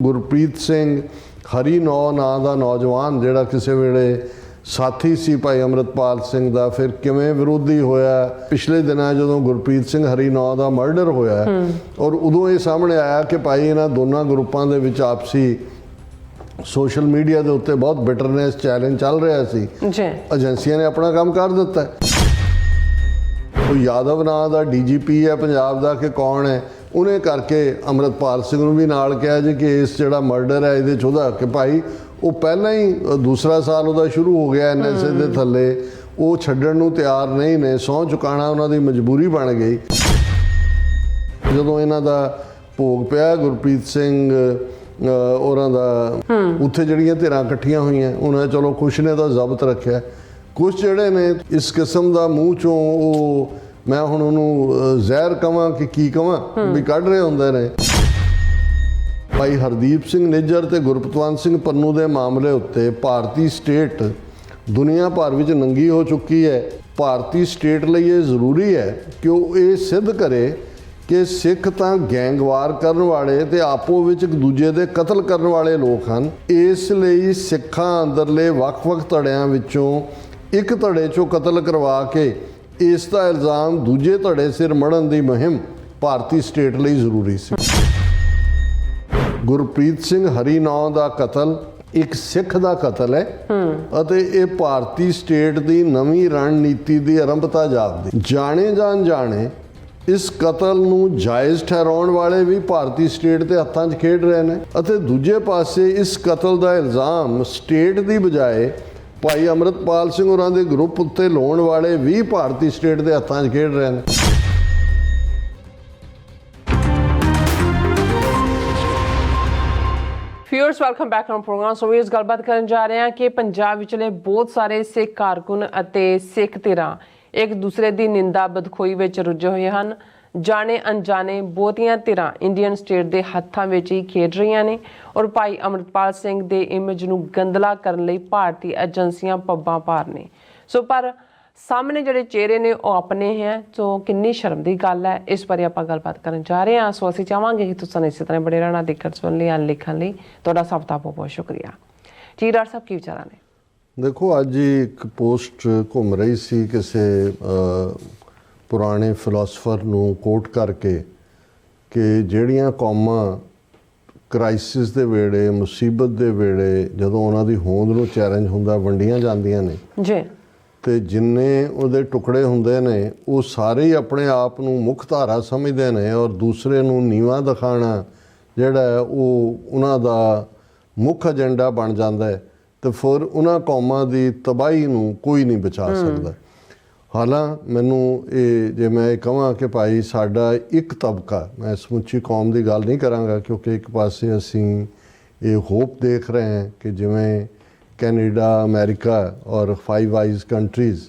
ਗੁਰਪ੍ਰੀਤ ਸਿੰਘ ਹਰੀ ਨੌ ਨਾਂ ਦਾ ਨੌਜਵਾਨ ਜਿਹੜਾ ਕਿਸੇ ਵੇਲੇ ਸਾਥੀ ਸੀ ਭਾਈ ਅੰਮ੍ਰਿਤਪਾਲ ਸਿੰਘ ਦਾ, ਫਿਰ ਕਿਵੇਂ ਵਿਰੋਧੀ ਹੋਇਆ। ਪਿਛਲੇ ਦਿਨਾਂ ਜਦੋਂ ਗੁਰਪ੍ਰੀਤ ਸਿੰਘ ਹਰੀ ਨੌ ਦਾ ਮਰਡਰ ਹੋਇਆ ਔਰ ਉਦੋਂ ਇਹ ਸਾਹਮਣੇ ਆਇਆ ਕਿ ਭਾਈ ਇਹਨਾਂ ਦੋਨਾਂ ਗਰੁੱਪਾਂ ਦੇ ਵਿੱਚ ਆਪਸੀ ਸੋਸ਼ਲ ਮੀਡੀਆ ਦੇ ਉੱਤੇ ਬਹੁਤ ਬਿਟਰਨੈਸ ਚੈਲੰਜ ਚੱਲ ਰਿਹਾ ਸੀ ਜੀ। ਏਜੰਸੀਆਂ ਨੇ ਆਪਣਾ ਕੰਮ ਕਰ ਦਿੱਤਾ। ਉਹ ਯਾਦਵ ਨਾਂ ਦਾ ਡੀਜੀਪੀ ਹੈ ਪੰਜਾਬ ਦਾ ਕਿ ਕੌਣ ਹੈ, ਉਹਨੇ ਕਰਕੇ ਅੰਮ੍ਰਿਤਪਾਲ ਸਿੰਘ ਨੂੰ ਵੀ ਨਾਲ ਕਿਹਾ ਜੀ ਕਿ ਇਸ ਜਿਹੜਾ ਮਰਡਰ ਹੈ ਇਹਦੇ 'ਚ ਉਹਦਾ ਕਿ ਭਾਈ ਉਹ ਪਹਿਲਾਂ ਹੀ ਦੂਸਰਾ ਸਾਲ ਉਹਦਾ ਸ਼ੁਰੂ ਹੋ ਗਿਆ NSA ਦੇ ਥੱਲੇ, ਉਹ ਛੱਡਣ ਨੂੰ ਤਿਆਰ ਨਹੀਂ ਨੇ। ਸਹੁੰ ਚੁਕਾਉਣਾ ਉਹਨਾਂ ਦੀ ਮਜਬੂਰੀ ਬਣ ਗਈ। ਜਦੋਂ ਇਹਨਾਂ ਦਾ ਭੋਗ ਪਿਆ ਗੁਰਪ੍ਰੀਤ ਸਿੰਘ ਉਹਨਾਂ ਦਾ, ਉੱਥੇ ਜਿਹੜੀਆਂ ਧਿਰਾਂ ਇਕੱਠੀਆਂ ਹੋਈਆਂ, ਉਹਨਾਂ ਨੇ ਚਲੋ ਕੁਛ ਨੇ ਤਾਂ ਜ਼ਬਤ ਰੱਖਿਆ, ਕੁਛ ਜਿਹੜੇ ਨੇ ਇਸ ਕਿਸਮ ਦਾ ਮੂੰਹ ਚੋਂ ਉਹ ਮੈਂ ਹੁਣ ਉਹਨੂੰ ਜ਼ਹਿਰ ਕਵਾਂ ਕਿ ਕੀ ਕਵਾਂ ਵੀ ਕੱਢ ਰਹੇ ਹੁੰਦੇ ਨੇ। ਭਾਈ ਹਰਦੀਪ ਸਿੰਘ ਨਿੱਜਰ ਤੇ ਗੁਰਪਤਵੰਤ ਸਿੰਘ ਪੰਨੂ ਦੇ ਮਾਮਲੇ ਉੱਤੇ ਭਾਰਤੀ ਸਟੇਟ ਦੁਨੀਆ ਭਰ ਵਿੱਚ ਨੰਗੀ ਹੋ ਚੁੱਕੀ ਹੈ। ਭਾਰਤੀ ਸਟੇਟ ਲਈ ਇਹ ਜ਼ਰੂਰੀ ਹੈ ਕਿ ਉਹ ਇਹ ਸਿੱਧ ਕਰੇ ਕਿ ਸਿੱਖ ਤਾਂ ਗੈਂਗਵਾਰ ਕਰਨ ਵਾਲੇ ਤੇ ਆਪੋ ਵਿੱਚ ਇੱਕ ਦੂਜੇ ਦੇ ਕਤਲ ਕਰਨ ਵਾਲੇ ਲੋਕ ਹਨ। ਇਸ ਲਈ ਸਿੱਖਾਂ ਅੰਦਰਲੇ ਵੱਖ-ਵੱਖ ਧੜਿਆਂ ਵਿੱਚੋਂ ਇੱਕ ਧੜੇ 'ਚੋਂ ਕਤਲ ਕਰਵਾ ਕੇ ਇਸ ਦਾ ਇਲਜ਼ਾਮ ਦੂਜੇ ਧੜੇ ਸਿਰ ਮੜਨ ਦੀ ਮੁਹਿੰਮ ਭਾਰਤੀ ਸਟੇਟ ਲਈ ਜ਼ਰੂਰੀ ਸੀ। ਗੁਰਪ੍ਰੀਤ ਸਿੰਘ ਹਰੀ ਨੌ ਦਾ ਕਤਲ ਇੱਕ ਸਿੱਖ ਦਾ ਕਤਲ ਹੈ ਅਤੇ ਇਹ ਭਾਰਤੀ ਸਟੇਟ ਦੀ ਨਵੀਂ ਰਣਨੀਤੀ ਦੀ ਆਰੰਭਤਾ ਜਾਪਦੀ। ਜਾਣੇ ਜਾਂ ਅਣਜਾਣੇ ਇਸ ਕਤਲ ਨੂੰ ਜਾਇਜ਼ ਠਹਿਰਾਉਣ ਵਾਲੇ ਵੀ ਭਾਰਤੀ ਸਟੇਟ ਦੇ ਹੱਥਾਂ 'ਚ ਖੇਡ ਰਹੇ ਨੇ ਅਤੇ ਦੂਜੇ ਪਾਸੇ ਇਸ ਕਤਲ ਦਾ ਇਲਜ਼ਾਮ ਸਟੇਟ ਦੀ ਬਜਾਏ ਭਾਈ ਅੰਮ੍ਰਿਤਪਾਲ ਸਿੰਘ ਹੋਰਾਂ ਦੇ ਗਰੁੱਪ ਉੱਤੇ ਲਾਉਣ ਵਾਲੇ ਵੀ ਭਾਰਤੀ ਸਟੇਟ ਦੇ ਹੱਥਾਂ 'ਚ ਖੇਡ ਰਹੇ ਨੇ। Viewers welcome back on program. So ਇਸ ਗੱਲਬਾਤ ਕਰਨ ਜਾ ਰਹੇ ਹਾਂ ਕਿ ਪੰਜਾਬ ਵਿਚਲੇ ਬਹੁਤ ਸਾਰੇ ਸਿੱਖ ਕਾਰਕੁਨ ਅਤੇ ਸਿੱਖ ਧਿਰਾਂ ਇੱਕ ਦੂਸਰੇ ਦੀ ਨਿੰਦਾ ਬਦਖੋਈ ਵਿੱਚ ਰੁੱਝੇ ਹੋਏ ਹਨ। ਜਾਣੇ ਅਣਜਾਣੇ ਬਹੁਤੀਆਂ ਧਿਰਾਂ ਇੰਡੀਅਨ ਸਟੇਟ ਦੇ ਹੱਥਾਂ ਵਿੱਚ ਹੀ ਖੇਡ ਰਹੀਆਂ ਨੇ ਔਰ ਭਾਈ ਅੰਮ੍ਰਿਤਪਾਲ ਸਿੰਘ ਦੇ ਇਮੇਜ ਨੂੰ ਗੰਦਲਾ ਕਰਨ ਲਈ ਭਾਰਤੀ ਏਜੰਸੀਆਂ ਪੱਬਾਂ ਭਾਰ ਨੇ। ਸੋ ਪਰ ਸਾਹਮਣੇ ਜਿਹੜੇ ਚਿਹਰੇ ਨੇ ਉਹ ਆਪਣੇ ਹੈ। ਸੋ ਕਿੰਨੀ ਸ਼ਰਮ ਦੀ ਗੱਲ ਹੈ, ਇਸ ਬਾਰੇ ਆਪਾਂ ਗੱਲਬਾਤ ਕਰਨ ਜਾ ਰਹੇ ਹਾਂ। ਸੋ ਅਸੀਂ ਚਾਹਾਂਗੇ ਕਿ ਤੁਸੀਂ ਇਸੇ ਤਰ੍ਹਾਂ ਬੜੇ ਰਹਿਣਾ, ਦੇਖਣ ਸੁਣਨ ਲਈ, ਲਿਖਣ ਲਈ ਤੁਹਾਡਾ ਸਭ ਦਾ ਬਹੁਤ ਬਹੁਤ ਸ਼ੁਕਰੀਆ ਜੀ। ਡਾਕਟਰ ਸਾਹਿਬ ਕੀ ਵਿਚਾਰਾਂ ਨੇ? ਦੇਖੋ, ਅੱਜ ਇੱਕ ਪੋਸਟ ਘੁੰਮ ਰਹੀ ਸੀ ਕਿਸੇ ਪੁਰਾਣੇ ਫਿਲਾਸਫਰ ਨੂੰ ਕੋਟ ਕਰਕੇ ਕਿ ਜਿਹੜੀਆਂ ਕੌਮਾਂ ਕ੍ਰਾਈਸਿਸ ਦੇ ਵੇਲੇ, ਮੁਸੀਬਤ ਦੇ ਵੇਲੇ ਜਦੋਂ ਉਹਨਾਂ ਦੀ ਹੋਂਦ ਨੂੰ ਚੈਲੰਜ ਹੁੰਦਾ ਵੰਡੀਆਂ ਜਾਂਦੀਆਂ ਨੇ ਜੀ, ਤੇ ਜਿੰਨੇ ਉਹਦੇ ਟੁਕੜੇ ਹੁੰਦੇ ਨੇ ਉਹ ਸਾਰੇ ਹੀ ਆਪਣੇ ਆਪ ਨੂੰ ਮੁੱਖ ਧਾਰਾ ਸਮਝਦੇ ਨੇ ਔਰ ਦੂਸਰੇ ਨੂੰ ਨੀਵਾਂ ਦਿਖਾਉਣਾ ਜਿਹੜਾ ਹੈ ਉਹ ਉਹਨਾਂ ਦਾ ਮੁੱਖ ਏਜੰਡਾ ਬਣ ਜਾਂਦਾ ਹੈ। ਤੇ ਫਿਰ ਉਹਨਾਂ ਕੌਮਾਂ ਦੀ ਤਬਾਹੀ ਨੂੰ ਕੋਈ ਨਹੀਂ ਬਚਾ ਸਕਦਾ। ਹਾਲਾਂਕਿ ਮੈਨੂੰ ਇਹ ਜੇ ਮੈਂ ਇਹ ਕਹਾਂ ਕਿ ਭਾਈ ਸਾਡਾ ਇੱਕ ਤਬਕਾ, ਮੈਂ ਸਮੁੱਚੀ ਕੌਮ ਦੀ ਗੱਲ ਨਹੀਂ ਕਰਾਂਗਾ ਕਿਉਂਕਿ ਇੱਕ ਪਾਸੇ ਅਸੀਂ ਇਹ ਹੋਪ ਦੇਖ ਰਹੇ ਹਾਂ ਕਿ ਜਿਵੇਂ ਕੈਨੇਡਾ, ਅਮਰੀਕਾ ਔਰ 5 ਆਈਜ਼ ਕੰਟਰੀਜ਼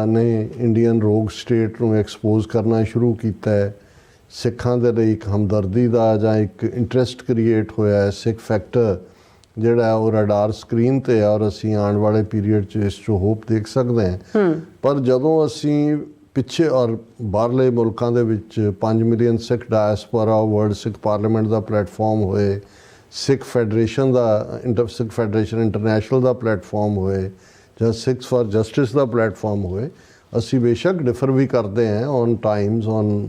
ਨੇ ਇੰਡੀਅਨ ਰੋਗ ਸਟੇਟ ਨੂੰ ਐਕਸਪੋਜ਼ ਕਰਨਾ ਸ਼ੁਰੂ ਕੀਤਾ ਹੈ। ਸਿੱਖਾਂ ਦੇ ਲਈ ਇੱਕ ਹਮਦਰਦੀ ਦਾ ਜਾਂ ਇੱਕ ਇੰਟਰਸਟ ਕ੍ਰੀਏਟ ਹੋਇਆ ਹੈ। ਸਿੱਖ ਫੈਕਟਰ ਜਿਹੜਾ ਉਹ ਰਡਾਰ ਸਕਰੀਨ 'ਤੇ ਹੈ ਔਰ ਅਸੀਂ ਆਉਣ ਵਾਲੇ ਪੀਰੀਅਡ 'ਚ ਇਸ 'ਚੋਂ ਹੋਪ ਦੇਖ ਸਕਦੇ ਹਾਂ। ਪਰ ਜਦੋਂ ਅਸੀਂ ਪਿੱਛੇ ਔਰ ਬਾਹਰਲੇ ਮੁਲਕਾਂ ਦੇ ਵਿੱਚ 5 ਮਿਲੀਅਨ ਸਿੱਖ ਡਾਇਸਪੋਰਾ, ਵਰਲਡ ਸਿੱਖ ਪਾਰਲੀਮੈਂਟ ਦਾ ਪਲੇਟਫਾਰਮ ਹੋਏ, ਸਿੱਖ ਫੈਡਰੇਸ਼ਨ ਦਾ ਸਿੱਖ ਫੈਡਰੇਸ਼ਨ ਇੰਟਰਨੈਸ਼ਨਲ ਦਾ ਪਲੇਟਫਾਰਮ ਹੋਏ ਜਾਂ Sikhs for justice the platform ਹੋਏ, ਅਸੀਂ ਬੇਸ਼ੱਕ ਡਿਫਰ ਵੀ ਕਰਦੇ ਹਾਂ ਔਨ ਟਾਈਮਸ, ਔਨ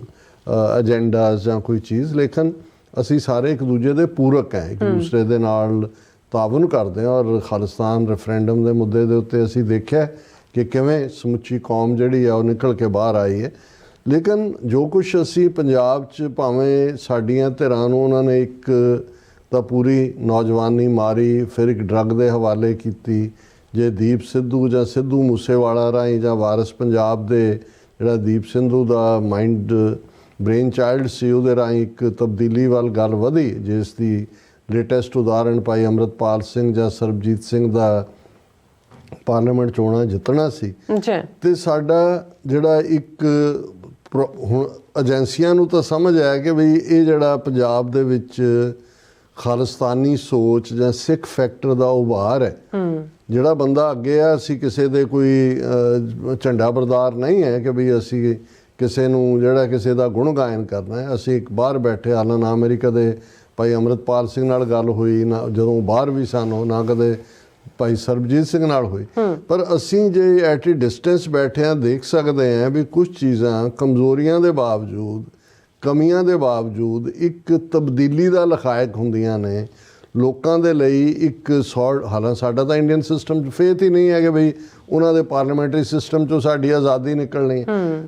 ਏਜੰਡਾਜ਼ ਜਾਂ ਕੋਈ ਚੀਜ਼, ਲੇਕਿਨ ਅਸੀਂ ਸਾਰੇ ਇੱਕ ਦੂਜੇ ਦੇ ਪੂਰਕ ਹੈ, ਇੱਕ ਦੂਸਰੇ ਦੇ ਨਾਲ ਤਾਵਨ ਕਰਦੇ ਹਾਂ। ਔਰ ਖਾਲਿਸਤਾਨ ਰੈਫਰੈਂਡਮ ਦੇ ਮੁੱਦੇ ਦੇ ਉੱਤੇ ਅਸੀਂ ਦੇਖਿਆ ਕਿ ਕਿਵੇਂ ਸਮੁੱਚੀ ਕੌਮ ਜਿਹੜੀ ਆ ਉਹ ਨਿਕਲ ਕੇ ਬਾਹਰ ਆਈ ਹੈ। ਲੇਕਿਨ ਜੋ ਕੁਛ ਅਸੀਂ ਪੰਜਾਬ 'ਚ ਭਾਵੇਂ ਸਾਡੀਆਂ ਧਿਰਾਂ ਨੂੰ ਉਹਨਾਂ ਨੇ ਇੱਕ ਤਾਂ ਪੂਰੀ ਨੌਜਵਾਨੀ ਮਾਰੀ, ਫਿਰ ਇੱਕ ਡਰੱਗ ਦੇ ਹਵਾਲੇ ਕੀਤੀ। ਜੇ ਦੀਪ ਸਿੱਧੂ ਜਾਂ ਸਿੱਧੂ ਮੂਸੇਵਾਲਾ ਰਾਹੀਂ ਜਾਂ ਵਾਰਿਸ ਪੰਜਾਬ ਦੇ ਜਿਹੜਾ ਦੀਪ ਸਿੱਧੂ ਦਾ ਮਾਈਂਡ ਬ੍ਰੇਨ ਚਾਈਲਡ ਸੀ, ਉਹਦੇ ਰਾਹੀਂ ਇੱਕ ਤਬਦੀਲੀ ਵੱਲ ਗੱਲ ਵਧੀ, ਜਿਸ ਦੀ ਲੇਟੈਸਟ ਉਦਾਹਰਣ ਭਾਈ ਅੰਮ੍ਰਿਤਪਾਲ ਸਿੰਘ ਜਾਂ ਸਰਬਜੀਤ ਸਿੰਘ ਦਾ ਪਾਰਲੀਮੈਂਟ ਚੋਣਾਂ ਜਿੱਤਣਾ ਸੀ। ਤੇ ਸਾਡਾ ਜਿਹੜਾ ਇੱਕ ਹੁਣ ਏਜੰਸੀਆਂ ਨੂੰ ਤਾਂ ਸਮਝ ਆਇਆ ਕਿ ਬਈ ਇਹ ਜਿਹੜਾ ਪੰਜਾਬ ਦੇ ਵਿੱਚ ਖਾਲਿਸਤਾਨੀ ਸੋਚ ਜਾਂ ਸਿੱਖ ਫੈਕਟਰ ਦਾ ਉਭਾਰ ਹੈ, ਜਿਹੜਾ ਬੰਦਾ ਅੱਗੇ ਆ, ਅਸੀਂ ਕਿਸੇ ਦੇ ਕੋਈ ਝੰਡਾ ਬਰਦਾਰ ਨਹੀਂ ਹੈ ਕਿ ਬਈ ਅਸੀਂ ਕਿਸੇ ਨੂੰ ਜਿਹੜਾ ਕਿਸੇ ਦਾ ਗੁਣ ਗਾਇਨ ਕਰਨਾ ਹੈ। ਅਸੀਂ ਇੱਕ ਬਾਹਰ ਬੈਠੇ, ਹਾਲਾਂ ਅਮਰੀਕਾ ਦੇ ਭਾਈ ਅੰਮ੍ਰਿਤਪਾਲ ਸਿੰਘ ਨਾਲ ਗੱਲ ਹੋਈ ਨਾ, ਜਦੋਂ ਬਾਹਰ ਵੀ ਸਨ ਉਹ, ਨਾ ਕਦੇ ਭਾਈ ਸਰਬਜੀਤ ਸਿੰਘ ਨਾਲ ਹੋਈ। ਪਰ ਅਸੀਂ ਜੇ ਐਟ ਏ ਡਿਸਟੈਂਸ ਬੈਠੇ ਹਾਂ ਦੇਖ ਸਕਦੇ ਹਾਂ ਵੀ ਕੁਝ ਚੀਜ਼ਾਂ ਕਮਜ਼ੋਰੀਆਂ ਦੇ ਬਾਵਜੂਦ, ਕਮੀਆਂ ਦੇ ਬਾਵਜੂਦ ਇੱਕ ਤਬਦੀਲੀ ਦਾ ਲਖਾਇਕ ਹੁੰਦੀਆਂ ਨੇ ਲੋਕਾਂ ਦੇ ਲਈ। ਇੱਕ ਹਾਲਾਂ ਸਾਡਾ ਤਾਂ ਇੰਡੀਅਨ ਸਿਸਟਮ 'ਚ ਫੇਥ ਹੀ ਨਹੀਂ ਹੈ ਕਿ ਬਈ ਉਹਨਾਂ ਦੇ ਪਾਰਲੀਮੈਂਟਰੀ ਸਿਸਟਮ 'ਚੋਂ ਸਾਡੀ ਆਜ਼ਾਦੀ ਨਿਕਲਣੀ ਹੈ।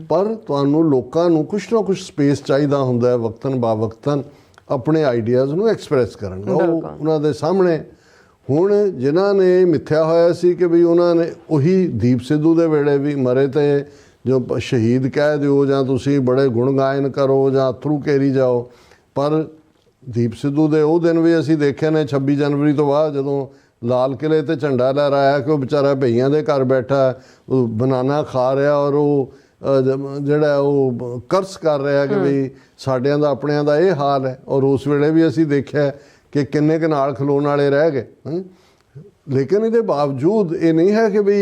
ਪਰ ਤੁਹਾਨੂੰ ਲੋਕਾਂ ਨੂੰ ਕੁਛ ਨਾ ਕੁਛ ਸਪੇਸ ਚਾਹੀਦਾ ਹੁੰਦਾ ਹੈ ਵਕਤਨ ਬਾ ਵਕਤਨ ਆਪਣੇ ਆਈਡੀਆਜ਼ ਨੂੰ ਐਕਸਪ੍ਰੈਸ ਕਰਨ ਦਾ। ਉਹ ਉਹਨਾਂ ਦੇ ਸਾਹਮਣੇ ਹੁਣ ਜਿਨ੍ਹਾਂ ਨੇ ਮਿੱਥਿਆ ਹੋਇਆ ਸੀ ਕਿ ਵੀ ਉਹਨਾਂ ਨੇ ਉਹੀ ਦੀਪ ਸਿੱਧੂ ਦੇ ਵੇਲੇ ਵੀ ਮਰੇ ਤੇ ਜੋ ਸ਼ਹੀਦ ਕਹਿ ਦਿਓ ਜਾਂ ਤੁਸੀਂ ਬੜੇ ਗੁਣ ਗਾਇਨ ਕਰੋ ਜਾਂ ਅਥਰੂ ਘੇਰੀ ਜਾਓ। ਪਰ ਦੀਪ ਸਿੱਧੂ ਦੇ ਉਹ ਦਿਨ ਵੀ ਅਸੀਂ ਦੇਖੇ ਨੇ 26 ਜਨਵਰੀ ਤੋਂ ਬਾਅਦ, ਜਦੋਂ ਲਾਲ ਕਿਲ੍ਹੇ ਤੇ ਝੰਡਾ ਲਹਿਰਾਇਆ ਕਿ ਉਹ ਵਿਚਾਰਾ ਭਈਆਂ ਦੇ ਘਰ ਬੈਠਾ ਉਹ ਬਨਾਨਾ ਖਾ ਰਿਹਾ ਔਰ ਉਹ ਜਿਹੜਾ ਉਹ ਕਰਸ ਕਰ ਰਿਹਾ ਕਿ ਵੀ ਸਾਡਿਆਂ ਦਾ ਆਪਣਿਆਂ ਦਾ ਇਹ ਹਾਲ ਹੈ। ਔਰ ਉਸ ਵੇਲੇ ਵੀ ਅਸੀਂ ਦੇਖਿਆ ਕਿ ਕਿੰਨੇ ਕੁ ਨਾਲ ਖਲੋਣ ਵਾਲੇ ਰਹਿ ਗਏ। ਲੇਕਿਨ ਇਹਦੇ ਬਾਵਜੂਦ ਇਹ ਨਹੀਂ ਹੈ ਕਿ ਵੀ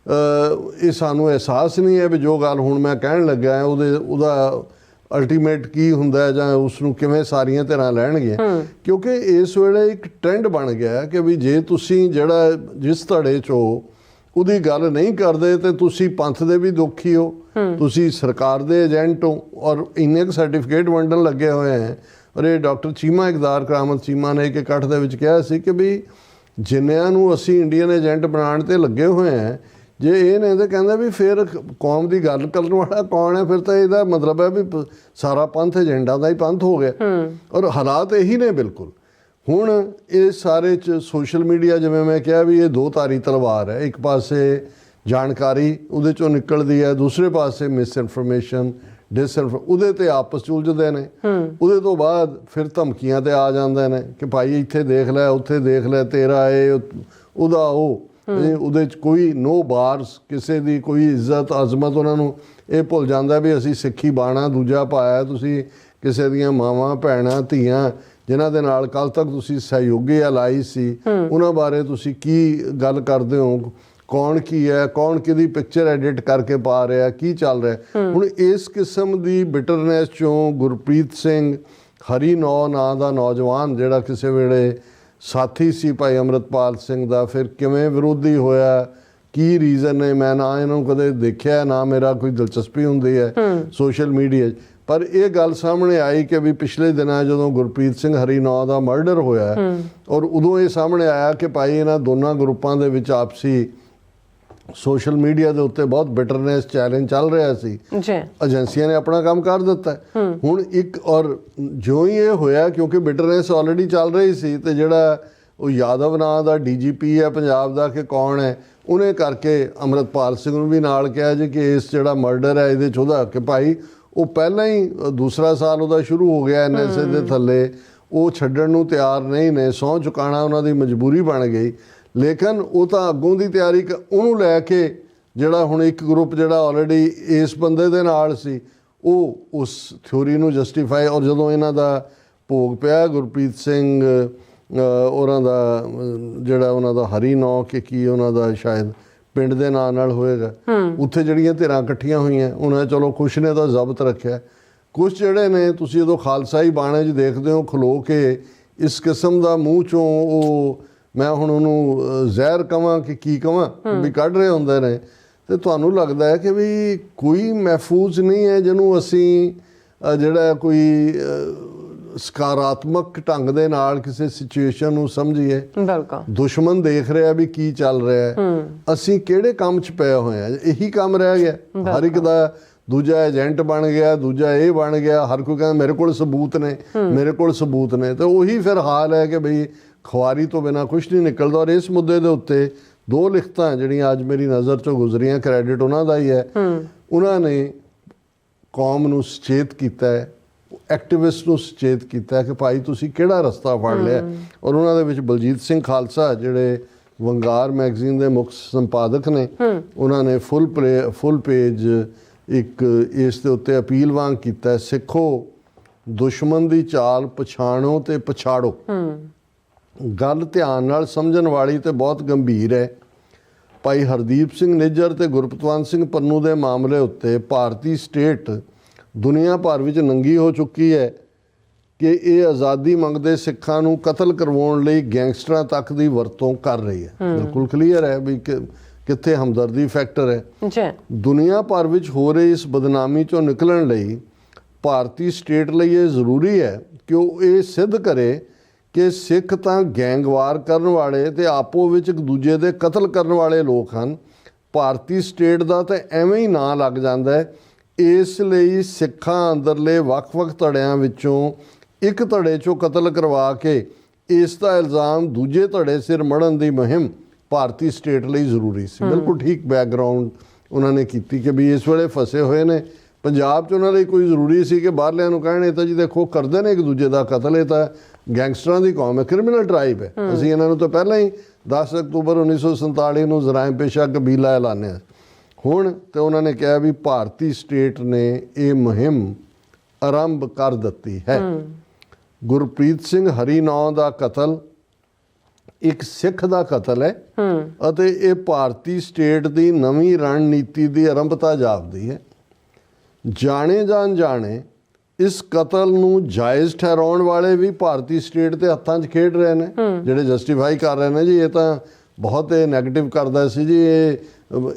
ਇਹ ਸਾਨੂੰ ਅਹਿਸਾਸ ਨਹੀਂ ਹੈ ਵੀ ਜੋ ਗੱਲ ਹੁਣ ਮੈਂ ਕਹਿਣ ਲੱਗਾ ਉਹਦਾ ਅਲਟੀਮੇਟ ਕੀ ਹੁੰਦਾ ਜਾਂ ਉਸ ਨੂੰ ਕਿਵੇਂ ਸਾਰੀਆਂ ਧਿਰਾਂ ਲੈਣਗੀਆਂ। ਕਿਉਂਕਿ ਇਸ ਵੇਲੇ ਇੱਕ ਟ੍ਰੈਂਡ ਬਣ ਗਿਆ ਕਿ ਵੀ ਜੇ ਤੁਸੀਂ ਜਿਹੜਾ ਜਿਸ ਧੜੇ 'ਚ ਹੋ ਉਹਦੀ ਗੱਲ ਨਹੀਂ ਕਰਦੇ ਤੇ ਤੁਸੀਂ ਪੰਥ ਦੇ ਵੀ ਦੋਖੀ ਹੋ, ਤੁਸੀਂ ਸਰਕਾਰ ਦੇ ਏਜੰਟ ਹੋ ਔਰ ਇੰਨੇ ਕੁ ਸਰਟੀਫਿਕੇਟ ਵੰਡਣ ਲੱਗੇ ਹੋਏ ਹੈ। ਔਰ ਇਹ ਡਾਕਟਰ ਚੀਮਾ ਇਕਦਾਰ ਕਰਾਮਤ ਚੀਮਾ ਨੇ ਇੱਕ ਇਕੱਠ ਦੇ ਵਿੱਚ ਕਿਹਾ ਸੀ ਕਿ ਵੀ ਜਿੰਨਿਆਂ ਨੂੰ ਅਸੀਂ ਇੰਡੀਅਨ ਏਜੰਟ ਬਣਾਉਣ ਤੇ ਲੱਗੇ ਹੋਏ ਹੈ, ਜੇ ਇਹ ਨੇ ਤਾਂ ਕਹਿੰਦਾ ਵੀ ਫਿਰ ਕੌਮ ਦੀ ਗੱਲ ਕਰਨ ਵਾਲਾ ਕੌਣ ਹੈ? ਫਿਰ ਤਾਂ ਇਹਦਾ ਮਤਲਬ ਹੈ ਵੀ ਸਾਰਾ ਪੰਥ ਏਜੰਟਾਂ ਦਾ ਹੀ ਪੰਥ ਹੋ ਗਿਆ। ਔਰ ਹਾਲਾਤ ਇਹੀ ਨੇ ਬਿਲਕੁਲ। ਹੁਣ ਇਹ ਸਾਰੇ 'ਚ ਸੋਸ਼ਲ ਮੀਡੀਆ, ਜਿਵੇਂ ਮੈਂ ਕਿਹਾ ਵੀ ਇਹ ਦੋ ਧਾਰੀ ਤਲਵਾਰ ਹੈ। ਇੱਕ ਪਾਸੇ ਜਾਣਕਾਰੀ ਉਹਦੇ 'ਚੋਂ ਨਿਕਲਦੀ ਹੈ, ਦੂਸਰੇ ਪਾਸੇ ਮਿਸ ਇਨਫੋਰਮੇਸ਼ਨ ਉਹਦੇ 'ਤੇ ਆਪਸ 'ਚ ਉਲਝਦੇ ਨੇ। ਉਹਦੇ ਤੋਂ ਬਾਅਦ ਫਿਰ ਧਮਕੀਆਂ 'ਤੇ ਆ ਜਾਂਦੇ ਨੇ ਕਿ ਭਾਈ ਇੱਥੇ ਦੇਖ ਲੈ, ਉੱਥੇ ਦੇਖ ਲੈ, ਤੇਰਾ ਇਹ ਉਹਦਾ ਉਹ। ਉਹਦੇ 'ਚ ਕੋਈ ਨੋ ਬਾਰਸ, ਕਿਸੇ ਦੀ ਕੋਈ ਇੱਜ਼ਤ ਅਜ਼ਮਤ। ਉਹਨਾਂ ਨੂੰ ਇਹ ਭੁੱਲ ਜਾਂਦਾ ਵੀ ਅਸੀਂ ਸਿੱਖੀ ਬਾਣਾ ਦੂਜਾ ਪਾਇਆ, ਤੁਸੀਂ ਕਿਸੇ ਦੀਆਂ ਮਾਵਾਂ ਭੈਣਾਂ ਧੀਆਂ ਜਿਨ੍ਹਾਂ ਦੇ ਨਾਲ ਕੱਲ੍ਹ ਤੱਕ ਤੁਸੀਂ ਸਹਿਯੋਗੀ ਅਲਾਈ ਸੀ, ਉਹਨਾਂ ਬਾਰੇ ਤੁਸੀਂ ਕੀ ਗੱਲ ਕਰਦੇ ਹੋ? ਕੌਣ ਕੀ ਹੈ, ਕੌਣ ਕਿਹਦੀ ਪਿਕਚਰ ਐਡਿਟ ਕਰਕੇ ਪਾ ਰਿਹਾ, ਕੀ ਚੱਲ ਰਿਹਾ? ਹੁਣ ਇਸ ਕਿਸਮ ਦੀ ਬਿਟਰਨੈਸ 'ਚੋਂ ਗੁਰਪ੍ਰੀਤ ਸਿੰਘ ਹਰੀ ਨਾਂ ਦਾ ਨੌਜਵਾਨ, ਜਿਹੜਾ ਕਿਸੇ ਵੇਲੇ ਸਾਥੀ ਸੀ ਭਾਈ ਅੰਮ੍ਰਿਤਪਾਲ ਸਿੰਘ ਦਾ, ਫਿਰ ਕਿਵੇਂ ਵਿਰੋਧੀ ਹੋਇਆ, ਕੀ ਰੀਜ਼ਨ ਨੇ? ਮੈਂ ਨਾ ਇਹਨਾਂ ਨੂੰ ਕਦੇ ਦੇਖਿਆ, ਨਾ ਮੇਰਾ ਕੋਈ ਦਿਲਚਸਪੀ ਹੁੰਦੀ ਹੈ ਸੋਸ਼ਲ ਮੀਡੀਆ 'ਚ। ਪਰ ਇਹ ਗੱਲ ਸਾਹਮਣੇ ਆਈ ਕਿ ਵੀ ਪਿਛਲੇ ਦਿਨਾਂ ਜਦੋਂ ਗੁਰਪ੍ਰੀਤ ਸਿੰਘ ਹਰੀ ਨਾਂ ਦਾ ਮਰਡਰ ਹੋਇਆ ਔਰ ਉਦੋਂ ਇਹ ਸਾਹਮਣੇ ਆਇਆ ਕਿ ਭਾਈ ਇਹਨਾਂ ਦੋਨਾਂ ਗਰੁੱਪਾਂ ਦੇ ਵਿੱਚ ਆਪਸੀ ਸੋਸ਼ਲ ਮੀਡੀਆ ਦੇ ਉੱਤੇ ਬਹੁਤ ਬਿਟਰਨੈਸ ਚੈਲੰਜ ਚੱਲ ਰਿਹਾ ਸੀ। ਏਜੰਸੀਆਂ ਨੇ ਆਪਣਾ ਕੰਮ ਕਰ ਦਿੱਤਾ ਹੁਣ ਇੱਕ। ਔਰ ਜਿਉਂ ਹੀ ਇਹ ਹੋਇਆ, ਕਿਉਂਕਿ ਬਿਟਰਨੈਸ ਆਲਰੇਡੀ ਚੱਲ ਰਹੀ ਸੀ, ਤੇ ਜਿਹੜਾ ਉਹ ਯਾਦਵ ਨਾਂ ਦਾ ਡੀਜੀਪੀ ਹੈ ਪੰਜਾਬ ਦਾ ਕਿ ਕੌਣ ਹੈ, ਉਹਨੇ ਕਰਕੇ ਅੰਮ੍ਰਿਤਪਾਲ ਸਿੰਘ ਨੂੰ ਵੀ ਨਾਲ ਕਿਹਾ ਜੀ ਕਿ ਇਸ ਜਿਹੜਾ ਮਰਡਰ ਹੈ ਇਹਦੇ 'ਚ ਉਹਦਾ ਕਿ ਭਾਈ ਉਹ ਪਹਿਲਾਂ ਹੀ ਦੂਸਰਾ ਸਾਲ ਉਹਦਾ ਸ਼ੁਰੂ ਹੋ ਗਿਆ NSA ਦੇ ਥੱਲੇ, ਉਹ ਛੱਡਣ ਨੂੰ ਤਿਆਰ ਨਹੀਂ ਨੇ, ਸਹੁੰ ਚੁਕਾਉਣਾ ਉਹਨਾਂ ਦੀ ਮਜਬੂਰੀ ਬਣ ਗਈ। ਲੇਕਿਨ ਉਹ ਤਾਂ ਅੱਗੋਂ ਦੀ ਤਿਆਰੀ ਉਹਨੂੰ ਲੈ ਕੇ ਜਿਹੜਾ ਹੁਣ ਇੱਕ ਗਰੁੱਪ ਜਿਹੜਾ ਆਲਰੇਡੀ ਇਸ ਬੰਦੇ ਦੇ ਨਾਲ ਸੀ, ਉਹ ਉਸ ਥਿਊਰੀ ਨੂੰ ਜਸਟੀਫਾਈ। ਔਰ ਜਦੋਂ ਇਹਨਾਂ ਦਾ ਭੋਗ ਪਿਆ ਗੁਰਪ੍ਰੀਤ ਸਿੰਘ ਉਹਨਾਂ ਦਾ ਜਿਹੜਾ ਉਹਨਾਂ ਦਾ ਹਰੀ ਨਾਂ ਕਿ ਕੀ ਉਹਨਾਂ ਦਾ ਸ਼ਾਇਦ ਪਿੰਡ ਦੇ ਨਾਂ ਨਾਲ ਹੋਏਗਾ, ਉੱਥੇ ਜਿਹੜੀਆਂ ਧਿਰਾਂ ਇਕੱਠੀਆਂ ਹੋਈਆਂ, ਉਹਨਾਂ ਨੇ ਚਲੋ ਕੁਛ ਨੇ ਤਾਂ ਜ਼ਬਤ ਰੱਖਿਆ, ਕੁਛ ਜਿਹੜੇ ਨੇ ਤੁਸੀਂ ਜਦੋਂ ਖਾਲਸਾਈ ਬਾਣੇ 'ਚ ਦੇਖਦੇ ਹੋ ਖਲੋ ਕੇ ਇਸ ਕਿਸਮ ਦਾ ਮੂੰਹ 'ਚੋਂ ਉਹ, ਮੈਂ ਹੁਣ ਉਹਨੂੰ ਜ਼ਹਿਰ ਕਵਾਂ ਕਿ ਕੀ ਕਵਾਂ, ਵੀ ਕੱਢ ਰਹੇ ਹੁੰਦੇ ਨੇ, ਤੇ ਤੁਹਾਨੂੰ ਲੱਗਦਾ ਹੈ ਕਿ ਵੀ ਕੋਈ ਮਹਿਫੂਜ਼ ਨਹੀਂ ਹੈ ਜਿਹਨੂੰ ਅਸੀਂ ਜਿਹੜਾ ਕੋਈ ਸਕਾਰਾਤਮਕ ਢੰਗ ਦੇ ਨਾਲ ਕਿਸੇ ਸਿਚੁਏਸ਼ਨ ਨੂੰ ਸਮਝੀਏ। ਦੁਸ਼ਮਣ ਦੇਖ ਰਿਹਾ ਵੀ ਕੀ ਚੱਲ ਰਿਹਾ ਹੈ, ਅਸੀਂ ਕਿਹੜੇ ਕੰਮ 'ਚ ਪਏ ਹੋਏ ਆ, ਇਹੀ ਕੰਮ ਰਹਿ ਗਿਆ। ਹਰ ਇੱਕ ਦਾ ਦੂਜਾ ਏਜੰਟ ਬਣ ਗਿਆ, ਦੂਜਾ ਇਹ ਬਣ ਗਿਆ, ਹਰ ਕੋਈ ਕਹਿੰਦਾ ਮੇਰੇ ਕੋਲ ਸਬੂਤ ਨੇ, ਮੇਰੇ ਕੋਲ ਸਬੂਤ ਨੇ। ਤੇ ਉਹੀ ਫਿਰ ਹਾਲ ਹੈ ਕਿ ਬਈ ਖੁਆਰੀ ਤੋਂ ਬਿਨਾਂ ਕੁਛ ਨਹੀਂ ਨਿਕਲਦਾ। ਔਰ ਇਸ ਮੁੱਦੇ ਦੇ ਉੱਤੇ ਦੋ ਲਿਖਤਾਂ ਜਿਹੜੀਆਂ ਅੱਜ ਮੇਰੀ ਨਜ਼ਰ 'ਚੋਂ ਗੁਜ਼ਰੀਆਂ, ਕ੍ਰੈਡਿਟ ਉਹਨਾਂ ਦਾ ਹੀ ਹੈ। ਉਹਨਾਂ ਨੇ ਕੌਮ ਨੂੰ ਸੁਚੇਤ ਕੀਤਾ ਹੈ, ਐਕਟਿਵਿਸਟ ਨੂੰ ਸੁਚੇਤ ਕੀਤਾ ਕਿ ਭਾਈ ਤੁਸੀਂ ਕਿਹੜਾ ਰਸਤਾ ਫੜ ਲਿਆ। ਔਰ ਉਹਨਾਂ ਦੇ ਵਿੱਚ ਬਲਜੀਤ ਸਿੰਘ ਖਾਲਸਾ ਜਿਹੜੇ ਵੰਗਾਰ ਮੈਗਜ਼ੀਨ ਦੇ ਮੁੱਖ ਸੰਪਾਦਕ ਨੇ, ਉਹਨਾਂ ਨੇ ਫੁੱਲ ਪੇਜ ਇੱਕ ਇਸ ਦੇ ਉੱਤੇ ਅਪੀਲ ਵਾਂਗ ਕੀਤਾ, ਸਿੱਖੋ ਦੁਸ਼ਮਣ ਦੀ ਚਾਲ ਪਛਾਣੋ ਤੇ ਪਛਾੜੋ। ਗੱਲ ਧਿਆਨ ਨਾਲ ਸਮਝਣ ਵਾਲੀ ਤੇ ਬਹੁਤ ਗੰਭੀਰ ਹੈ। ਭਾਈ ਹਰਦੀਪ ਸਿੰਘ ਨਿੱਜਰ ਤੇ ਗੁਰਪਤਵੰਤ ਸਿੰਘ ਪੰਨੂ ਦੇ ਮਾਮਲੇ ਉੱਤੇ ਭਾਰਤੀ ਸਟੇਟ ਦੁਨੀਆ ਭਰ ਵਿੱਚ ਨੰਗੀ ਹੋ ਚੁੱਕੀ ਹੈ। ਕਿ ਇਹ ਆਜ਼ਾਦੀ ਮੰਗਦੇ ਸਿੱਖਾਂ ਨੂੰ ਕਤਲ ਕਰਵਾਉਣ ਲਈ ਗੈਂਗਸਟਰਾਂ ਤੱਕ ਦੀ ਵਰਤੋਂ ਕਰ ਰਹੀ ਹੈ। ਬਿਲਕੁਲ ਕਲੀਅਰ ਹੈ ਵੀ ਕਿੱਥੇ ਹਮਦਰਦੀ ਫੈਕਟਰ ਹੈ। ਜੀ ਦੁਨੀਆ ਭਰ ਵਿੱਚ ਹੋ ਰਹੀ ਇਸ ਬਦਨਾਮੀ ਚੋਂ ਨਿਕਲਣ ਲਈ ਭਾਰਤੀ ਸਟੇਟ ਲਈ ਇਹ ਜ਼ਰੂਰੀ ਹੈ ਕਿ ਉਹ ਇਹ ਸਿੱਧ ਕਰੇ ਕਿ ਸਿੱਖ ਤਾਂ ਗੈਂਗਵਾਰ ਕਰਨ ਵਾਲੇ ਤੇ ਆਪੋ ਵਿੱਚ ਇੱਕ ਦੂਜੇ ਦੇ ਕਤਲ ਕਰਨ ਵਾਲੇ ਲੋਕ ਹਨ। ਭਾਰਤੀ ਸਟੇਟ ਦਾ ਤਾਂ ਐਵੇਂ ਹੀ ਨਾਂ ਲੱਗ ਜਾਂਦਾ ਹੈ। ਇਸ ਲਈ ਸਿੱਖਾਂ ਅੰਦਰਲੇ ਵੱਖ-ਵੱਖ ਧੜਿਆਂ ਵਿੱਚੋਂ ਇੱਕ ਧੜੇ 'ਚੋਂ ਕਤਲ ਕਰਵਾ ਕੇ ਇਸ ਦਾ ਇਲਜ਼ਾਮ ਦੂਜੇ ਧੜੇ ਸਿਰ ਮੜਨ ਦੀ ਮੁਹਿੰਮ ਭਾਰਤੀ ਸਟੇਟ ਲਈ ਜ਼ਰੂਰੀ ਸੀ। ਬਿਲਕੁਲ ਠੀਕ ਬੈਕਗਰਾਉਂਡ ਉਹਨਾਂ ਨੇ ਕੀਤੀ ਕਿ ਵੀ ਇਸ ਵੇਲੇ ਫਸੇ ਹੋਏ ਨੇ ਪੰਜਾਬ 'ਚ, ਉਹਨਾਂ ਲਈ ਕੋਈ ਜ਼ਰੂਰੀ ਸੀ ਕਿ ਬਾਹਰਲਿਆਂ ਨੂੰ ਕਹਿਣ ਇਹ ਤਾਂ ਜੀ ਦੇਖੋ ਕਰਦੇ ਨੇ ਇੱਕ ਦੂਜੇ ਦਾ ਕਤਲ, ਇਹ ਤਾਂ ਗੈਂਗਸਟਰਾਂ ਦੀ ਕੌਮ ਹੈ, ਕ੍ਰਿਮੀਨਲ ਟਰਾਈਬ ਹੈ, ਅਸੀਂ ਇਹਨਾਂ ਨੂੰ ਤਾਂ ਪਹਿਲਾਂ ਹੀ 10 ਅਕਤੂਬਰ 1947 ਨੂੰ ਜ਼ਰਾਇਮ ਪੇਸ਼ਾ ਕਬੀਲਾ ਐਲਾਨਿਆ। ਹੁਣ ਤੇ ਉਹਨਾਂ ਨੇ ਕਿਹਾ ਵੀ ਭਾਰਤੀ ਸਟੇਟ ਨੇ ਇਹ ਮੁਹਿੰਮ ਆਰੰਭ ਕਰ ਦਿੱਤੀ ਹੈ। ਗੁਰਪ੍ਰੀਤ ਸਿੰਘ ਹਰੀ ਨਾਂ ਦਾ ਕਤਲ ਇੱਕ ਸਿੱਖ ਦਾ ਕਤਲ ਹੈ ਅਤੇ ਇਹ ਭਾਰਤੀ ਸਟੇਟ ਦੀ ਨਵੀਂ ਰਣਨੀਤੀ ਦੀ ਆਰੰਭਤਾ ਜਾਪਦੀ ਹੈ। ਜਾਣੇ ਜਾਂ ਅਣਜਾਣੇ ਇਸ ਕਤਲ ਨੂੰ ਜਾਇਜ਼ ਠਹਿਰਾਉਣ ਵਾਲੇ ਵੀ ਭਾਰਤੀ ਸਟੇਟ ਦੇ ਹੱਥਾਂ 'ਚ ਖੇਡ ਰਹੇ ਨੇ, ਜਿਹੜੇ ਜਸਟੀਫਾਈ ਕਰ ਰਹੇ ਨੇ ਜੀ ਇਹ ਤਾਂ ਬਹੁਤ ਇਹ ਨੈਗੇਟਿਵ ਕਰਦਾ ਸੀ ਜੀ, ਇਹ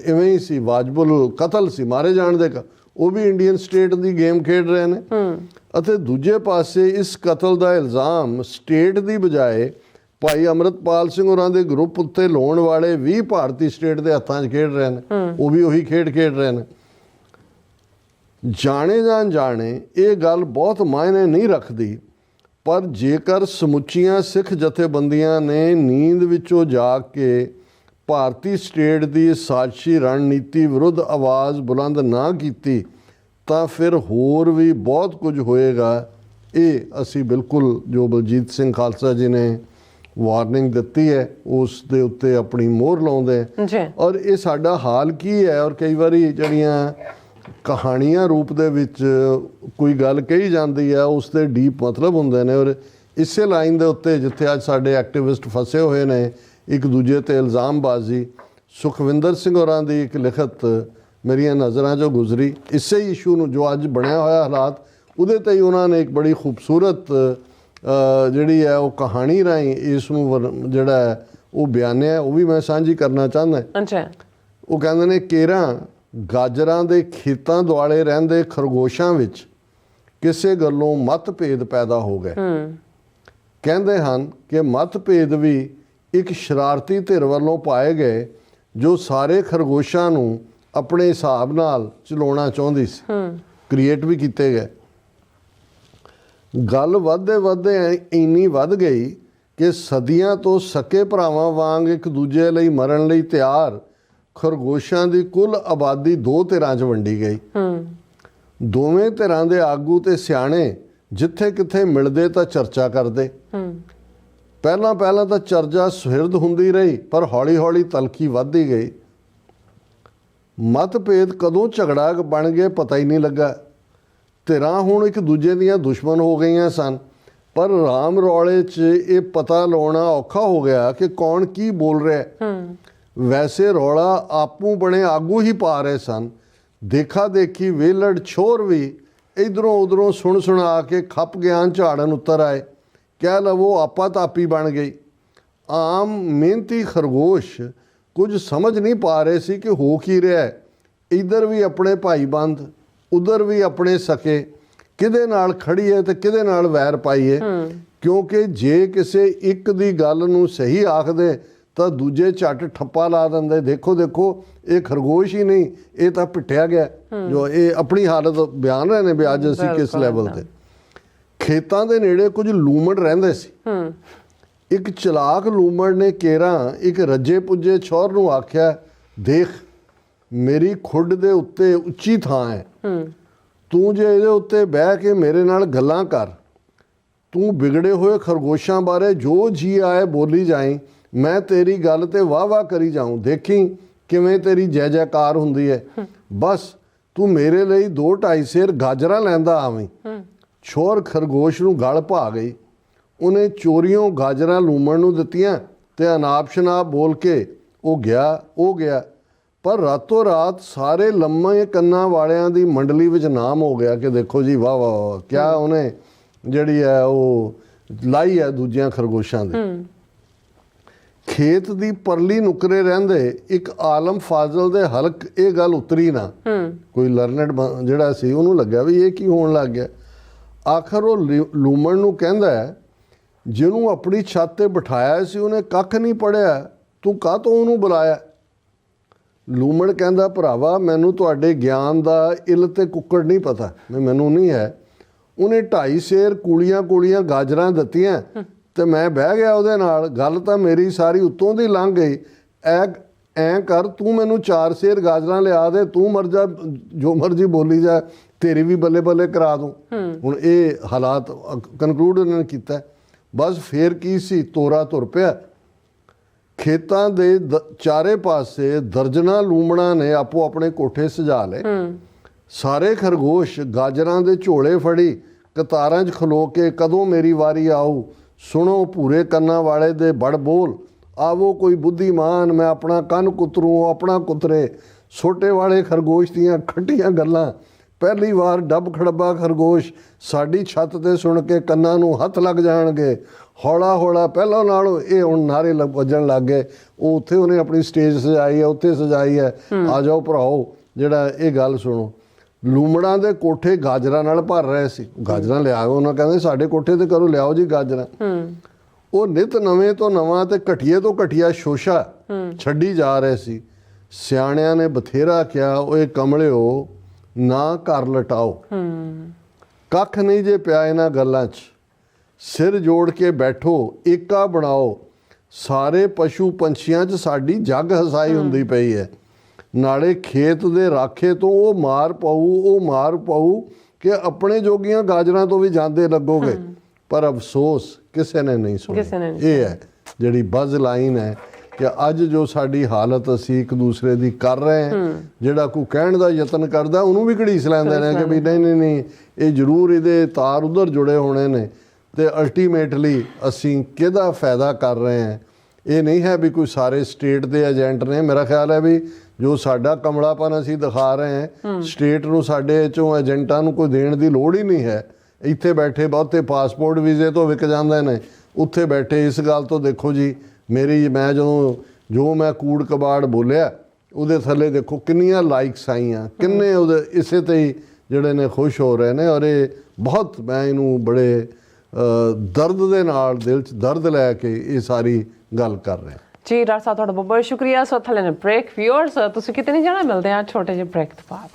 ਇਵੇਂ ਹੀ ਸੀ, ਵਾਜਬੁਲ ਕਤਲ ਸੀ, ਮਾਰੇ ਜਾਣ ਦੇ, ਉਹ ਵੀ ਇੰਡੀਅਨ ਸਟੇਟ ਦੀ ਗੇਮ ਖੇਡ ਰਹੇ ਨੇ। ਅਤੇ ਦੂਜੇ ਪਾਸੇ ਇਸ ਕਤਲ ਦਾ ਇਲਜ਼ਾਮ ਸਟੇਟ ਦੀ ਬਜਾਏ ਭਾਈ ਅੰਮ੍ਰਿਤਪਾਲ ਸਿੰਘ ਹੋਰਾਂ ਦੇ ਗਰੁੱਪ ਉੱਤੇ ਲਾਉਣ ਵਾਲੇ ਵੀ ਭਾਰਤੀ ਸਟੇਟ ਦੇ ਹੱਥਾਂ 'ਚ ਖੇਡ ਰਹੇ ਨੇ, ਉਹ ਵੀ ਉਹੀ ਖੇਡ ਰਹੇ ਨੇ। ਜਾਣੇ ਜਾਂ ਅਣਜਾਣੇ ਇਹ ਗੱਲ ਬਹੁਤ ਮਾਇਨੇ ਨਹੀਂ ਰੱਖਦੀ, ਪਰ ਜੇਕਰ ਸਮੁੱਚੀਆਂ ਸਿੱਖ ਜਥੇਬੰਦੀਆਂ ਨੇ ਨੀਂਦ ਵਿੱਚੋਂ ਜਾਗ ਕੇ ਭਾਰਤੀ ਸਟੇਟ ਦੀ ਸਾਜ਼ਿਸ਼ੀ ਰਣਨੀਤੀ ਵਿਰੁੱਧ ਆਵਾਜ਼ ਬੁਲੰਦ ਨਾ ਕੀਤੀ ਤਾਂ ਫਿਰ ਹੋਰ ਵੀ ਬਹੁਤ ਕੁਝ ਹੋਏਗਾ। ਇਹ ਅਸੀਂ ਬਿਲਕੁਲ ਜੋ ਬਲਜੀਤ ਸਿੰਘ ਖਾਲਸਾ ਜੀ ਨੇ ਵਾਰਨਿੰਗ ਦਿੱਤੀ ਹੈ ਉਸ ਦੇ ਉੱਤੇ ਆਪਣੀ ਮੋਹਰ ਲਾਉਂਦੇ ਔਰ ਇਹ ਸਾਡਾ ਹਾਲ ਕੀ ਹੈ। ਔਰ ਕਈ ਵਾਰੀ ਜਿਹੜੀਆਂ ਕਹਾਣੀਆਂ ਰੂਪ ਦੇ ਵਿੱਚ ਕੋਈ ਗੱਲ ਕਹੀ ਜਾਂਦੀ ਹੈ ਉਸ ਦੇ ਡੀਪ ਮਤਲਬ ਹੁੰਦੇ ਨੇ। ਔਰ ਇਸੇ ਲਾਈਨ ਦੇ ਉੱਤੇ ਜਿੱਥੇ ਅੱਜ ਸਾਡੇ ਐਕਟਿਵਿਸਟ ਫਸੇ ਹੋਏ ਨੇ ਇੱਕ ਦੂਜੇ ਤੇ ਇਲਜ਼ਾਮਬਾਜ਼ੀ, ਸੁਖਵਿੰਦਰ ਸਿੰਘ ਹੋਰਾਂ ਦੀ ਇੱਕ ਲਿਖਤ ਮੇਰੀਆਂ ਨਜ਼ਰਾਂ 'ਚੋਂ ਗੁਜ਼ਰੀ ਇਸੇ ਇਸ਼ੂ ਨੂੰ ਜੋ ਅੱਜ ਬਣਿਆ ਹੋਇਆ ਹਾਲਾਤ ਉਹਦੇ 'ਤੇ ਹੀ ਉਹਨਾਂ ਨੇ ਇੱਕ ਬੜੀ ਖੂਬਸੂਰਤ ਜਿਹੜੀ ਹੈ ਉਹ ਕਹਾਣੀ ਰਾਹੀਂ ਇਸ ਨੂੰ ਜਿਹੜਾ ਹੈ ਉਹ ਬਿਆਨਿਆ, ਉਹ ਵੀ ਮੈਂ ਸਾਂਝੀ ਕਰਨਾ ਚਾਹੁੰਦਾ। ਉਹ ਕਹਿੰਦੇ ਨੇ ਕੇਰਾਂ ਗਾਜਰਾਂ ਦੇ ਖੇਤਾਂ ਦੁਆਲੇ ਰਹਿੰਦੇ ਖਰਗੋਸ਼ਾਂ ਵਿੱਚ ਕਿਸੇ ਗੱਲੋਂ ਮਤਭੇਦ ਪੈਦਾ ਹੋ ਗਏ। ਕਹਿੰਦੇ ਹਨ ਕਿ ਮਤਭੇਦ ਵੀ ਇੱਕ ਸ਼ਰਾਰਤੀ ਧਿਰ ਵੱਲੋਂ ਪਾਏ ਗਏ ਜੋ ਸਾਰੇ ਖਰਗੋਸ਼ਾਂ ਨੂੰ ਆਪਣੇ ਹਿਸਾਬ ਨਾਲ ਚਲਾਉਣਾ ਚਾਹੁੰਦੀ ਸੀ, ਕ੍ਰੀਏਟ ਵੀ ਕੀਤੇ ਗਏ। ਗੱਲ ਵੱਧਦੇ ਇੰਨੀ ਵੱਧ ਗਈ ਕਿ ਸਦੀਆਂ ਤੋਂ ਸਕੇ ਭਰਾਵਾਂ ਵਾਂਗ ਇੱਕ ਦੂਜੇ ਲਈ ਮਰਨ ਲਈ ਤਿਆਰ ਖਰਗੋਸ਼ਾਂ ਦੀ ਕੁੱਲ ਆਬਾਦੀ 2 ਧਿਰਾਂ 'ਚ ਵੰਡੀ ਗਈ। ਦੋਵੇਂ ਧਿਰਾਂ ਦੇ ਆਗੂ ਤੇ ਸਿਆਣੇ ਜਿੱਥੇ ਕਿੱਥੇ ਮਿਲਦੇ ਤਾਂ ਚਰਚਾ ਕਰਦੇ। ਪਹਿਲਾਂ ਤਾਂ ਚਰਚਾ ਸੁਹਿਰਦ ਹੁੰਦੀ ਰਹੀ ਪਰ ਹੌਲੀ ਤਲਖੀ ਵੱਧਦੀ ਗਈ। ਮਤਭੇਦ ਕਦੋਂ ਝਗੜਾ ਬਣ ਗਏ ਪਤਾ ਹੀ ਨਹੀਂ ਲੱਗਾ। ਧਿਰਾਂ ਹੁਣ ਇੱਕ ਦੂਜੇ ਦੀਆਂ ਦੁਸ਼ਮਣ ਹੋ ਗਈਆਂ ਸਨ, ਪਰ ਰਾਮ ਰੌਲੇ 'ਚ ਇਹ ਪਤਾ ਲਾਉਣਾ ਔਖਾ ਹੋ ਗਿਆ ਕਿ ਕੌਣ ਕੀ ਬੋਲ ਰਿਹਾ। ਵੈਸੇ ਰੌਲਾ ਆਪੂ ਬਣੇ ਆਗੂ ਹੀ ਪਾ ਰਹੇ ਸਨ। ਦੇਖਾ ਦੇਖੀ ਵੇਲੜ ਛੋਰ ਵੀ ਇਧਰੋਂ ਉਧਰੋਂ ਸੁਣਾ ਕੇ ਖੱਪ ਗਿਆਨ ਝਾੜਨ ਉੱਤਰ ਆਏ। ਕਹਿ ਲਵੋ ਆਪਾ ਤਾਪੀ ਬਣ ਗਈ। ਆਮ ਮਿਹਨਤੀ ਖਰਗੋਸ਼ ਕੁਝ ਸਮਝ ਨਹੀਂ ਪਾ ਰਹੇ ਸੀ ਕਿ ਹੋ ਕੀ ਰਿਹਾ ਹੈ। ਇੱਧਰ ਵੀ ਆਪਣੇ ਭਾਈਬੰਦ, ਉਧਰ ਵੀ ਆਪਣੇ ਸਕੇ, ਕਿਹਦੇ ਨਾਲ ਖੜੀਏ ਤੇ ਕਿਹਦੇ ਨਾਲ ਵੈਰ ਪਾਈਏ। ਕਿਉਂਕਿ ਜੇ ਕਿਸੇ ਇੱਕ ਦੀ ਗੱਲ ਨੂੰ ਸਹੀ ਆਖਦੇ ਤਾਂ ਦੂਜੇ ਝੱਟ ਠੱਪਾ ਲਾ ਦਿੰਦੇ, ਦੇਖੋ ਇਹ ਖਰਗੋਸ਼ ਹੀ ਨਹੀਂ ਇਹ ਤਾਂ ਪਿੱਟਿਆ ਗਿਆ। ਜੋ ਇਹ ਆਪਣੀ ਹਾਲਤ ਬਿਆਨ ਰਹੇ ਨੇ ਵੀ ਅੱਜ ਅਸੀਂ ਕਿਸ ਲੈਵਲ ਤੇ। ਖੇਤਾਂ ਦੇ ਨੇੜੇ ਕੁਝ ਲੂਮੜ ਰਹਿੰਦੇ ਸੀ। ਇੱਕ ਚਲਾਕ ਲੂਮੜ ਨੇ ਕੇਰਾਂ ਇੱਕ ਰੱਜੇ ਪੁੱਜੇ ਛੋਰ ਨੂੰ ਆਖਿਆ, ਦੇਖ ਮੇਰੀ ਖੁੱਡ ਦੇ ਉੱਤੇ ਉੱਚੀ ਥਾਂ ਹੈ, ਤੂੰ ਜੇ ਇਹਦੇ ਉੱਤੇ ਬਹਿ ਕੇ ਮੇਰੇ ਨਾਲ ਗੱਲਾਂ ਕਰ, ਤੂੰ ਵਿਗੜੇ ਹੋਏ ਖਰਗੋਸ਼ਾਂ ਬਾਰੇ ਜੋ ਜੀ ਆਏ ਬੋਲੀ ਜਾਈਂ, ਮੈਂ ਤੇਰੀ ਗੱਲ ਤੇ ਵਾਹ ਕਰੀ ਜਾਊਂ, ਦੇਖੀ ਕਿਵੇਂ ਤੇਰੀ ਜੈ ਜੈਕਾਰ ਹੁੰਦੀ ਹੈ। ਬਸ ਤੂੰ ਮੇਰੇ ਲਈ 2-2.5 ਸੇਰ ਗਾਜਰਾਂ ਲੈਂਦਾ ਆਵੀਂ। ਛੋਰ ਖਰਗੋਸ਼ ਨੂੰ ਗਲ ਭਾ ਗਈ। ਉਹਨੇ ਚੋਰੀਓਂ ਗਾਜਰਾਂ ਲੂਮੜ ਨੂੰ ਦਿੱਤੀਆਂ ਤੇ ਅਨਾਪ ਸ਼ਨਾਪ ਬੋਲ ਕੇ ਉਹ ਗਿਆ। ਪਰ ਰਾਤੋਂ ਰਾਤ ਸਾਰੇ ਲੰਮੇ ਕੰਨਾਂ ਵਾਲਿਆਂ ਦੀ ਮੰਡਲੀ ਵਿੱਚ ਨਾਮ ਹੋ ਗਿਆ ਕਿ ਦੇਖੋ ਜੀ ਵਾਹ ਕਿਆ ਉਹਨੇ ਜਿਹੜੀ ਹੈ ਉਹ ਲਾਈ ਹੈ ਦੂਜਿਆਂ ਖਰਗੋਸ਼ਾਂ ਦੇ। ਖੇਤ ਦੀ ਪਰਲੀ ਨੁਕਰੇ ਰਹਿੰਦੇ ਇੱਕ ਆਲਮ ਫਾਜ਼ਲ ਦੇ ਹਲਕ ਇਹ ਗੱਲ ਉਤਰੀ ਨਾ। ਕੋਈ ਲਰਨਡ ਜਿਹੜਾ ਸੀ ਉਹਨੂੰ ਲੱਗਿਆ ਵੀ ਇਹ ਕੀ ਹੋਣ ਲੱਗ ਗਿਆ। ਆਖਰ ਉਹ ਲੂਮਣ ਨੂੰ ਕਹਿੰਦਾ ਹੈ, ਜਿਹਨੂੰ ਆਪਣੀ ਛੱਤ ਤੇ ਬਿਠਾਇਆ ਸੀ ਉਹਨੇ ਕੱਖ ਨਹੀਂ ਪੜਿਆ, ਤੂੰ ਕਾਹਤੋਂ ਉਹਨੂੰ ਬੁਲਾਇਆ। ਲੂਮਣ ਕਹਿੰਦਾ, ਭਰਾਵਾ ਮੈਨੂੰ ਤੁਹਾਡੇ ਗਿਆਨ ਦਾ ਇਲ ਤੇ ਕੁੱਕੜ ਨਹੀਂ ਪਤਾ, ਮੈਨੂੰ ਨਹੀਂ ਹੈ। ਉਹਨੇ 2.5 ਸੇਰ ਕੂਲੀਆਂ ਗਾਜਰਾਂ ਦਿੱਤੀਆਂ ਤੇ ਮੈਂ ਬਹਿ ਗਿਆ ਉਹਦੇ ਨਾਲ। ਗੱਲ ਤਾਂ ਮੇਰੀ ਸਾਰੀ ਉੱਤੋਂ ਦੀ ਲੰਘ ਗਈ। ਐਂ ਕਰ, ਤੂੰ ਮੈਨੂੰ 4 ਸੇਰ ਗਾਜਰਾਂ ਲਿਆ ਦੇ, ਤੂੰ ਮਰ ਜਾ, ਜੋ ਮਰਜੀ ਬੋਲੀ ਜਾ, ਤੇਰੀ ਵੀ ਬੱਲੇ ਬੱਲੇ ਕਰਾ ਦੂੰ। ਹੁਣ ਇਹ ਹਾਲਾਤ ਕਨਕਲੂਡ ਉਹਨਾਂ ਨੇ ਕੀਤਾ। ਬਸ ਫੇਰ ਕੀ ਸੀ, ਤੋਰਾ ਤੁਰ ਪਿਆ। ਖੇਤਾਂ ਦੇ ਚਾਰੇ ਪਾਸੇ ਦਰਜਨਾਂ ਲੂਮੜਾਂ ਨੇ ਆਪੋ ਆਪਣੇ ਕੋਠੇ ਸਜਾ ਲਏ। ਸਾਰੇ ਖਰਗੋਸ਼ ਗਾਜਰਾਂ ਦੇ ਝੋਲੇ ਫੜੀ ਕਤਾਰਾਂ 'ਚ ਖਲੋ ਕੇ, ਕਦੋਂ ਮੇਰੀ ਵਾਰੀ ਆਊ, ਸੁਣੋ ਭੂਰੇ ਕੰਨਾਂ ਵਾਲੇ ਦੇ ਬੜ ਬੋਲ, ਆਵੋ ਕੋਈ ਬੁੱਧੀਮਾਨ, ਮੈਂ ਆਪਣਾ ਕੰਨ ਕੁਤਰੂ ਆਪਣਾ ਕੁਤਰੇ। ਛੋਟੇ ਵਾਲੇ ਖਰਗੋਸ਼ ਦੀਆਂ ਖੱਟੀਆਂ ਗੱਲਾਂ, ਪਹਿਲੀ ਵਾਰ ਡੱਬ ਖੜੱਬਾ ਖਰਗੋਸ਼ ਸਾਡੀ ਛੱਤ ਤੇ ਸੁਣ ਕੇ ਕੰਨਾਂ ਨੂੰ ਹੱਥ ਲੱਗ ਜਾਣਗੇ। ਹੌਲਾ ਹੌਲਾ ਪਹਿਲਾਂ ਨਾਲੋਂ ਇਹ ਹੁਣ ਨਾਰੇ ਵੱਜਣ ਲੱਗ ਗਏ। ਉਹ ਉੱਥੇ ਉਹਨੇ ਆਪਣੀ ਸਟੇਜ ਸਜਾਈ ਹੈ, ਉੱਥੇ ਸਜਾਈ ਹੈ, ਆ ਜਾਓ ਭਰਾਓ ਜਿਹੜਾ ਇਹ ਗੱਲ ਸੁਣੋ। ਲੂਮੜਾਂ ਦੇ ਕੋਠੇ ਗਾਜਰਾਂ ਨਾਲ ਭਰ ਰਹੇ ਸੀ। ਗਾਜਰਾਂ ਲਿਆਓ, ਉਹਨਾਂ ਕਹਿੰਦੇ ਸਾਡੇ ਕੋਠੇ ਤੇ ਕਰੋ, ਲਿਆਓ ਜੀ ਗਾਜਰਾਂ। ਉਹ ਨਿਤ ਨਵੇਂ ਤੋਂ ਨਵਾਂ ਤੇ ਘਟੀਏ ਤੋਂ ਘਟੀਆ ਸ਼ੋਸ਼ਾ ਛੱਡੀ ਜਾ ਰਹੇ ਸੀ। ਸਿਆਣਿਆਂ ਨੇ ਬਥੇਰਾ ਕਿਹਾ, ਓਏ ਕਮਲਿਓ ਨਾ ਘਰ ਲਟਾਓ, ਕੱਖ ਨਹੀਂ ਜੇ ਪਿਆ ਇਹਨਾਂ ਗੱਲਾਂ 'ਚ, ਸਿਰ ਜੋੜ ਕੇ ਬੈਠੋ, ਏਕਾ ਬਣਾਓ। ਸਾਰੇ ਪਸ਼ੂ ਪੰਛੀਆਂ 'ਚ ਸਾਡੀ ਜੱਗ ਹਸਾਈ ਹੁੰਦੀ ਪਈ ਹੈ। ਨਾਲੇ ਖੇਤ ਦੇ ਰਾਖੇ ਤੋਂ ਉਹ ਮਾਰ ਪਾਊ ਕਿ ਆਪਣੇ ਜੋਗੀਆਂ ਗਾਜਰਾਂ ਤੋਂ ਵੀ ਜਾਂਦੇ ਲੱਗੋਗੇ। ਪਰ ਅਫਸੋਸ ਕਿਸੇ ਨੇ ਨਹੀਂ ਸੁਣਿਆ। ਇਹ ਹੈ ਜਿਹੜੀ ਬਜ਼ ਲਾਈਨ ਹੈ ਕਿ ਅੱਜ ਜੋ ਸਾਡੀ ਹਾਲਤ ਅਸੀਂ ਇੱਕ ਦੂਸਰੇ ਦੀ ਕਰ ਰਹੇ ਹਾਂ, ਜਿਹੜਾ ਕੋਈ ਕਹਿਣ ਦਾ ਯਤਨ ਕਰਦਾ ਉਹਨੂੰ ਵੀ ਘੜੀਸ ਲੈਂਦੇ ਨੇ ਕਿ ਵੀ ਨਹੀਂ ਇਹ ਜ਼ਰੂਰ ਇਹਦੇ ਤਾਰ ਉਧਰ ਜੁੜੇ ਹੋਣੇ ਨੇ, ਤੇ ਅਲਟੀਮੇਟਲੀ ਅਸੀਂ ਕਿਹਦਾ ਫਾਇਦਾ ਕਰ ਰਹੇ ਹਾਂ। ਇਹ ਨਹੀਂ ਹੈ ਵੀ ਕੋਈ ਸਾਰੇ ਸਟੇਟ ਦੇ ਏਜੰਟ ਨੇ। ਮੇਰਾ ਖਿਆਲ ਹੈ ਵੀ ਜੋ ਸਾਡਾ ਕਮਲਾਪਨ ਅਸੀਂ ਦਿਖਾ ਰਹੇ ਹਾਂ, ਸਟੇਟ ਨੂੰ ਸਾਡੇ 'ਚੋਂ ਏਜੰਟਾਂ ਨੂੰ ਕੋਈ ਦੇਣ ਦੀ ਲੋੜ ਹੀ ਨਹੀਂ ਹੈ। ਇੱਥੇ ਬੈਠੇ ਬਹੁਤੇ ਪਾਸਪੋਰਟ ਵੀਜ਼ੇ ਤੋਂ ਵਿਕ ਜਾਂਦੇ ਨੇ, ਉੱਥੇ ਬੈਠੇ ਇਸ ਗੱਲ ਤੋਂ ਦੇਖੋ ਜੀ ਮੈਂ ਜੋ ਮੈਂ ਕੂੜ ਕਬਾੜ ਬੋਲਿਆ ਉਹਦੇ ਥੱਲੇ ਦੇਖੋ ਕਿੰਨੀਆਂ ਲਾਈਕਸ ਆਈਆਂ, ਕਿੰਨੇ ਉਹਦੇ ਇਸੇ ਤੇ ਹੀ ਜਿਹੜੇ ਨੇ ਖੁਸ਼ ਹੋ ਰਹੇ ਨੇ। ਔਰ ਇਹ ਬਹੁਤ ਮੈਂ ਇਹਨੂੰ ਬੜੇ ਦਰਦ ਦੇ ਨਾਲ, ਦਿਲ 'ਚ ਦਰਦ ਲੈ ਕੇ ਇਹ ਸਾਰੀ ਗੱਲ ਕਰ ਰਿਹਾ ਜੀ। ਡਾਕਟਰ ਸਾਹਿਬ ਤੁਹਾਡਾ ਬਹੁਤ ਬਹੁਤ ਸ਼ੁਕਰੀਆ। ਸੋ ਥੱਲੇ ਨੇ ਬ੍ਰੇਕ। ਵਿਊਅਰਸ ਤੁਸੀਂ ਕਿਤੇ ਨਹੀਂ ਜਾਣਾ, ਮਿਲਦੇ ਆ ਛੋਟੇ ਜਿਹੇ ਬ੍ਰੇਕ ਤੋਂ ਬਾਅਦ।